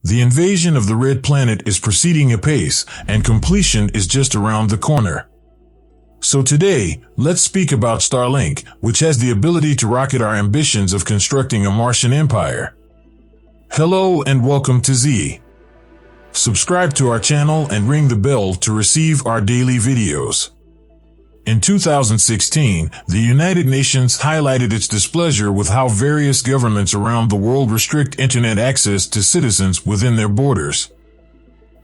The invasion of the red planet is proceeding apace, and completion is just around the corner. So today, let's speak about Starlink, which has the ability to rocket our ambitions of constructing a Martian empire. Hello and welcome to Zeey. Subscribe to our channel and ring the bell to receive our daily videos. In 2016, the United Nations highlighted its displeasure with how various governments around the world restrict internet access to citizens within their borders.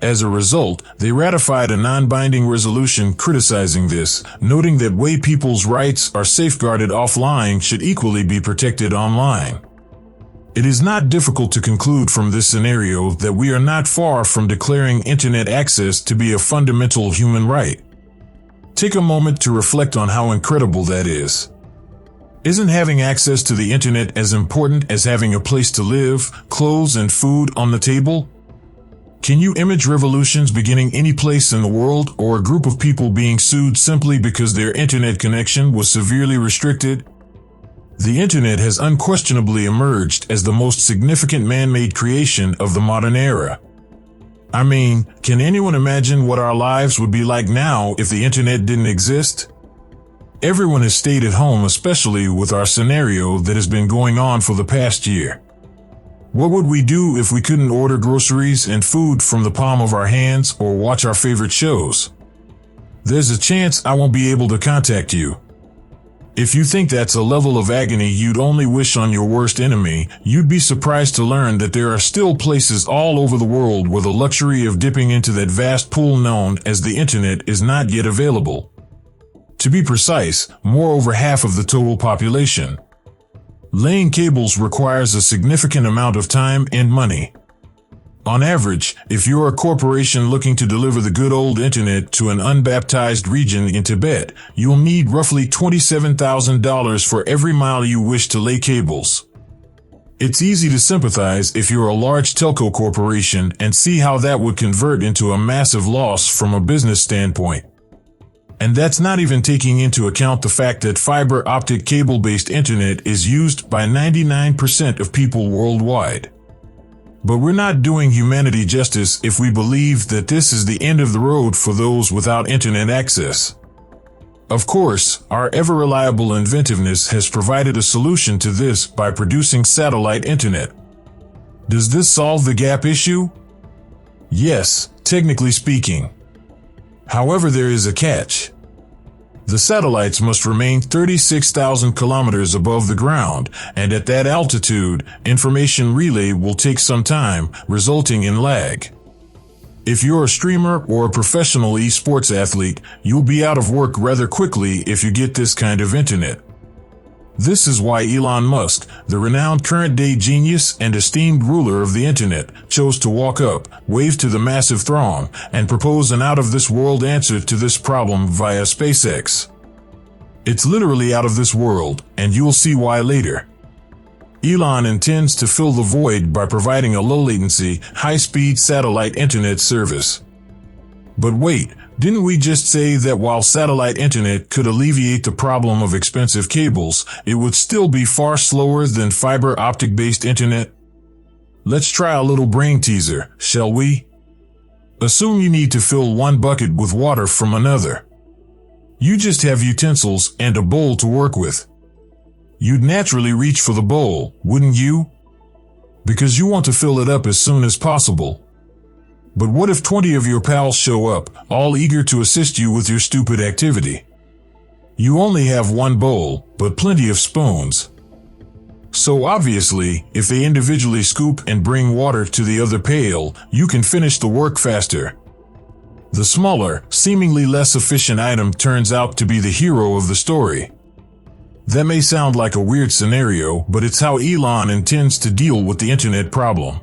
As a result, they ratified a non-binding resolution criticizing this, noting that way people's rights are safeguarded offline should equally be protected online. It is not difficult to conclude from this scenario that we are not far from declaring internet access to be a fundamental human right. Take a moment to reflect on how incredible that is. Isn't having access to the internet as important as having a place to live, clothes, and food on the table? Can you image revolutions beginning any place in the world, or a group of people being sued simply because their internet connection was severely restricted? The internet has unquestionably emerged as the most significant man-made creation of the modern era. I mean, can anyone imagine what our lives would be like now if the internet didn't exist? Everyone has stayed at home, especially with our scenario that has been going on for the past year. What would we do if we couldn't order groceries and food from the palm of our hands or watch our favorite shows? There's a chance I won't be able to contact you. If you think that's a level of agony you'd only wish on your worst enemy, you'd be surprised to learn that there are still places all over the world where the luxury of dipping into that vast pool known as the internet is not yet available. To be precise, more over half of the total population. Laying cables requires a significant amount of time and money. On average, if you're a corporation looking to deliver the good old internet to an unbaptized region in Tibet, you'll need roughly $27,000 for every mile you wish to lay cables. It's easy to sympathize if you're a large telco corporation and see how that would convert into a massive loss from a business standpoint. And that's not even taking into account the fact that fiber optic cable-based internet is used by 99% of people worldwide. But we're not doing humanity justice if we believe that this is the end of the road for those without internet access. Of course, our ever-reliable inventiveness has provided a solution to this by producing satellite internet. Does this solve the gap issue? Yes, technically speaking. However, there is a catch. The satellites must remain 36,000 kilometers above the ground, and at that altitude, information relay will take some time, resulting in lag. If you're a streamer or a professional esports athlete, you'll be out of work rather quickly if you get this kind of internet. This is why Elon Musk, the renowned current-day genius and esteemed ruler of the internet, chose to walk up, wave to the massive throng, and propose an out-of-this-world answer to this problem via SpaceX. It's literally out of this world, and you'll see why later. Elon intends to fill the void by providing a low-latency, high-speed satellite internet service. But wait, didn't we just say that while satellite internet could alleviate the problem of expensive cables, it would still be far slower than fiber optic-based internet? Let's try a little brain teaser, shall we? Assume you need to fill one bucket with water from another. You just have utensils and a bowl to work with. You'd naturally reach for the bowl, wouldn't you? Because you want to fill it up as soon as possible. But what if 20 of your pals show up, all eager to assist you with your stupid activity? You only have one bowl, but plenty of spoons. So obviously, if they individually scoop and bring water to the other pail, you can finish the work faster. The smaller, seemingly less efficient item turns out to be the hero of the story. That may sound like a weird scenario, but it's how Elon intends to deal with the internet problem.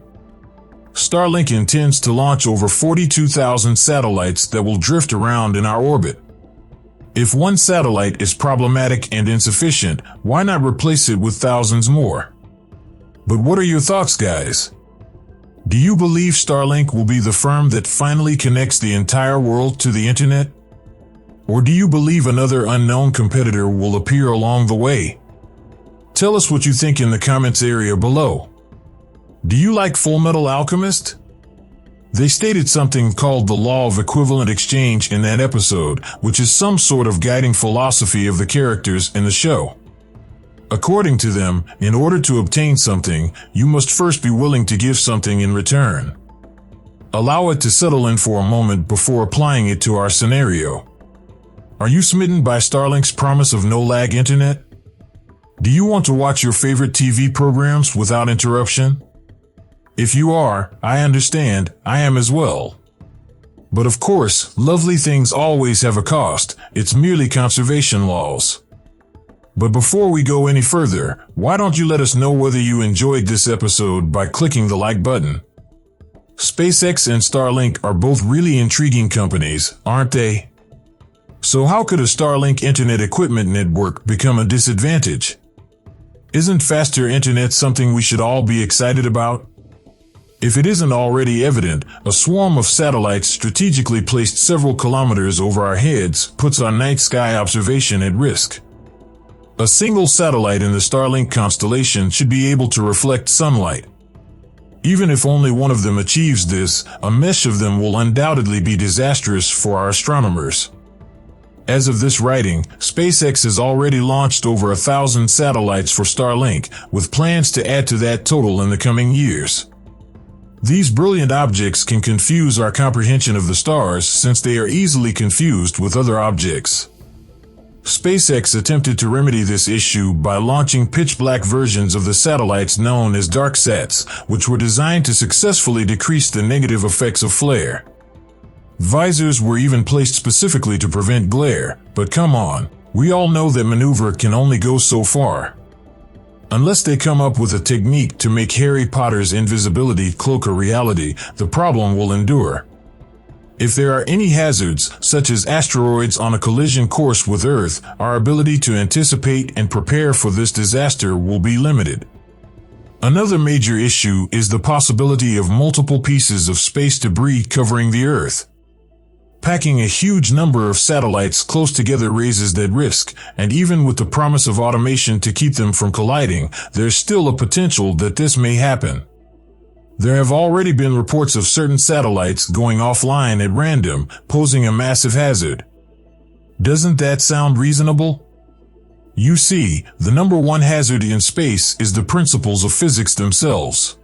Starlink intends to launch over 42,000 satellites that will drift around in our orbit. If one satellite is problematic and insufficient, why not replace it with thousands more? But what are your thoughts, guys? Do you believe Starlink will be the firm that finally connects the entire world to the internet? Or do you believe another unknown competitor will appear along the way? Tell us what you think in the comments area below. Do you like Fullmetal Alchemist? They stated something called the law of equivalent exchange in that episode, which is some sort of guiding philosophy of the characters in the show. According to them, in order to obtain something, you must first be willing to give something in return. Allow it to settle in for a moment before applying it to our scenario. Are you smitten by Starlink's promise of no-lag internet? Do you want to watch your favorite TV programs without interruption? If you are, I understand, I am as well. But of course, lovely things always have a cost, it's merely conservation laws. But before we go any further, why don't you let us know whether you enjoyed this episode by clicking the like button? SpaceX and Starlink are both really intriguing companies, aren't they? So how could a Starlink internet equipment network become a disadvantage? Isn't faster internet something we should all be excited about? If it isn't already evident, a swarm of satellites strategically placed several kilometers over our heads puts our night sky observation at risk. A single satellite in the Starlink constellation should be able to reflect sunlight. Even if only one of them achieves this, a mesh of them will undoubtedly be disastrous for our astronomers. As of this writing, SpaceX has already launched over 1,000 satellites for Starlink, with plans to add to that total in the coming years. These brilliant objects can confuse our comprehension of the stars since they are easily confused with other objects. SpaceX attempted to remedy this issue by launching pitch-black versions of the satellites known as darksats, which were designed to successfully decrease the negative effects of flare. Visors were even placed specifically to prevent glare, but come on, we all know that maneuver can only go so far. Unless they come up with a technique to make Harry Potter's invisibility cloak a reality, the problem will endure. If there are any hazards, such as asteroids on a collision course with Earth, our ability to anticipate and prepare for this disaster will be limited. Another major issue is the possibility of multiple pieces of space debris covering the Earth. Packing a huge number of satellites close together raises that risk, and even with the promise of automation to keep them from colliding, there's still a potential that this may happen. There have already been reports of certain satellites going offline at random, posing a massive hazard. Doesn't that sound reasonable? You see, the number one hazard in space is the principles of physics themselves.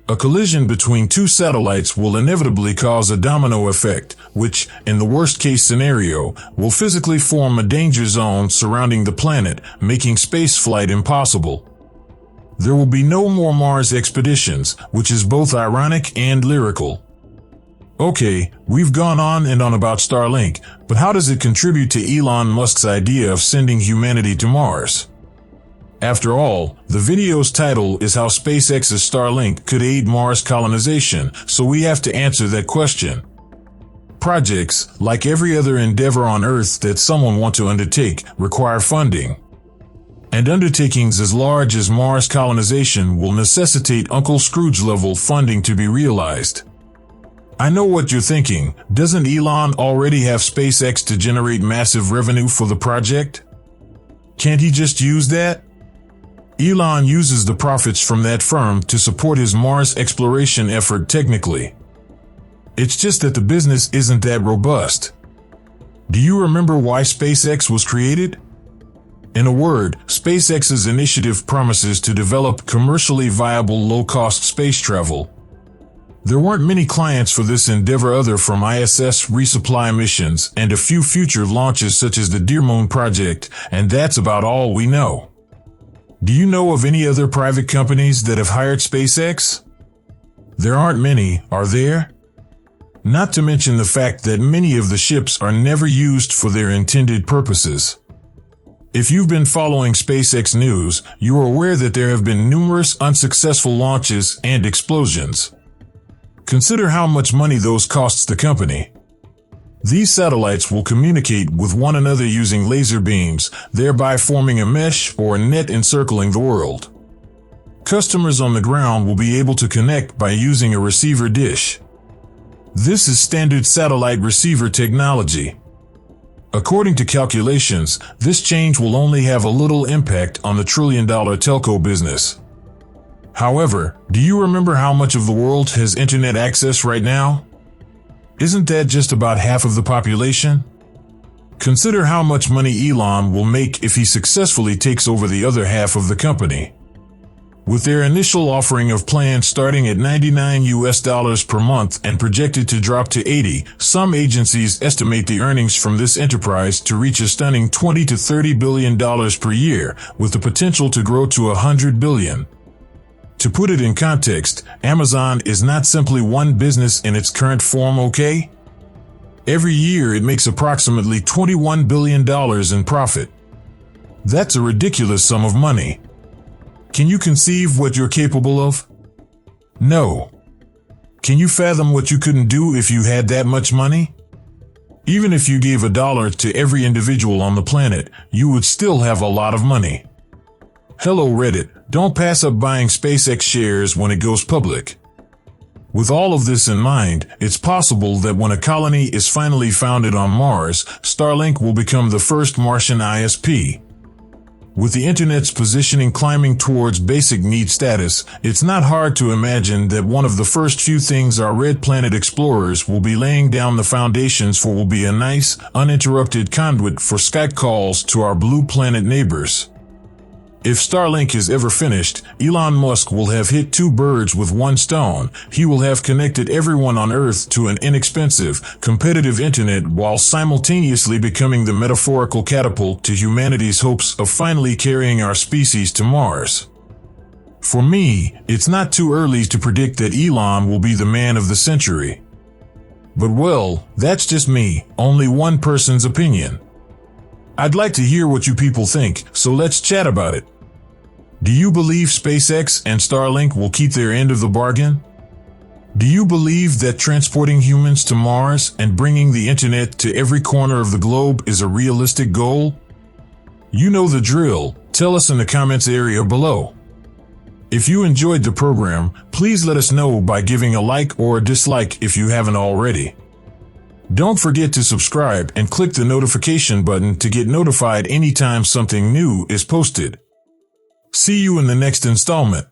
A collision between two satellites will inevitably cause a domino effect, which, in the worst-case scenario, will physically form a danger zone surrounding the planet, making spaceflight impossible. There will be no more Mars expeditions, which is both ironic and lyrical. Okay, we've gone on and on about Starlink, but how does it contribute to Elon Musk's idea of sending humanity to Mars? After all, the video's title is how SpaceX's Starlink could aid Mars colonization, so we have to answer that question. Projects, like every other endeavor on Earth that someone wants to undertake, require funding. And undertakings as large as Mars colonization will necessitate Uncle Scrooge-level funding to be realized. I know what you're thinking. Doesn't Elon already have SpaceX to generate massive revenue for the project? Can't he just use that? Elon uses the profits from that firm to support his Mars exploration effort technically. It's just that the business isn't that robust. Do you remember why SpaceX was created? In a word, SpaceX's initiative promises to develop commercially viable low-cost space travel. There weren't many clients for this endeavor other from ISS resupply missions and a few future launches such as the Dear Moon project, and that's about all we know. Do you know of any other private companies that have hired SpaceX? There aren't many, are there? Not to mention the fact that many of the ships are never used for their intended purposes. If you've been following SpaceX news, you are aware that there have been numerous unsuccessful launches and explosions. Consider how much money those costs the company. These satellites will communicate with one another using laser beams, thereby forming a mesh or a net encircling the world. Customers on the ground will be able to connect by using a receiver dish. This is standard satellite receiver technology. According to calculations, this change will only have a little impact on the trillion-dollar telco business. However, do you remember how much of the world has internet access right now? Isn't that just about half of the population? Consider how much money Elon will make if he successfully takes over the other half of the company. With their initial offering of plans starting at $99 per month and projected to drop to $80, some agencies estimate the earnings from this enterprise to reach a stunning $20 to $30 billion per year, with the potential to grow to $100 billion. To put it in context, Amazon is not simply one business in its current form, okay? Every year it makes approximately $21 billion in profit. That's a ridiculous sum of money. Can you conceive what you're capable of? No. Can you fathom what you couldn't do if you had that much money? Even if you gave $1 to every individual on the planet, you would still have a lot of money. Hello Reddit, don't pass up buying SpaceX shares when it goes public. With all of this in mind, it's possible that when a colony is finally founded on Mars, Starlink will become the first Martian ISP. With the internet's positioning climbing towards basic need status, it's not hard to imagine that one of the first few things our red planet explorers will be laying down the foundations for will be a nice, uninterrupted conduit for Skype calls to our blue planet neighbors. If Starlink is ever finished, Elon Musk will have hit two birds with one stone. He will have connected everyone on Earth to an inexpensive, competitive internet while simultaneously becoming the metaphorical catapult to humanity's hopes of finally carrying our species to Mars. For me, it's not too early to predict that Elon will be the man of the century. But well, that's just me, only one person's opinion. I'd like to hear what you people think, so let's chat about it. Do you believe SpaceX and Starlink will keep their end of the bargain? Do you believe that transporting humans to Mars and bringing the internet to every corner of the globe is a realistic goal? You know the drill. Tell us in the comments area below. If you enjoyed the program, please let us know by giving a like or a dislike if you haven't already. Don't forget to subscribe and click the notification button to get notified anytime something new is posted. See you in the next installment.